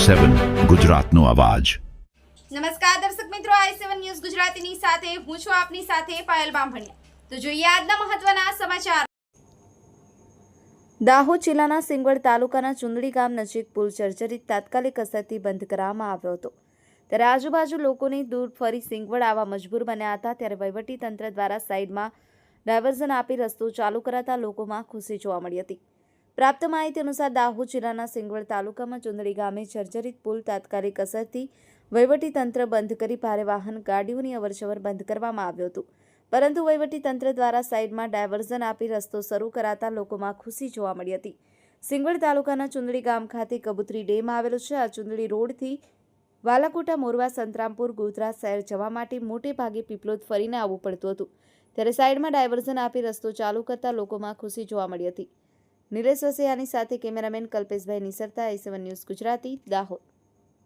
i7 ગુજરાતનો અવાજ। નમસ્કાર દર્શક મિત્રો, i7 ન્યૂઝ ગુજરાતીની સાથે હું છું આપની સાથે પાયલ બામભણિયા। તો જોઈએ આજના મહત્વના સમાચાર। દાહોદ જિલ્લાના સિંગવડ તાલુકાના ચુંદડી ગામ નજીક પુલ જર્જરિત તાત્કાલિક અસરથી બંધ કરવામાં આવ્યો હતો, ત્યારે આજુબાજુ લોકોની દૂર ફરી સિંગવડ આવવા મજબૂર બન્યા હતા। ત્યારે વહીવટી તંત્ર દ્વારા સાઈડમાં ડાયવર્ઝન આપી રસ્તો ચાલુ કરાતા લોકોમાં ખુશી જોવા મળી હતી। પ્રાપ્ત માહિતી અનુસાર દાહોદ જિલ્લાના સિંગવડ તાલુકામાં ચુંદડી ગામે જર્જરિત પુલ તાત્કાલિક અસરથી વહીવટી તંત્ર બંધ કરી ભારે વાહન ગાડીઓની અવરજવર બંધ કરવામાં આવ્યું હતું, પરંતુ વહીવટી તંત્ર દ્વારા સાઈડમાં ડાયવર્ઝન આપી રસ્તો શરૂ કરાતા લોકોમાં ખુશી જોવા મળી હતી। સિંગવડ તાલુકાના ચુંદડી ગામ ખાતે કબૂતરી ડેમ આવેલો છે। આ ચુંદડી રોડથી વાલાકોટા, મોરવા, સંતરામપુર, ગોધરા શહેર જવા માટે મોટે ભાગે પીપલોદ ફરીને આવવું પડતું હતું, ત્યારે સાઈડમાં ડાયવર્ઝન આપી રસ્તો ચાલુ કરતા લોકોમાં ખુશી જોવા મળી હતી। નિલેશ વસૈયાની સાથે cameraman Kalpeshbhai નિસરતા, i7 news Gujarati, Dahod.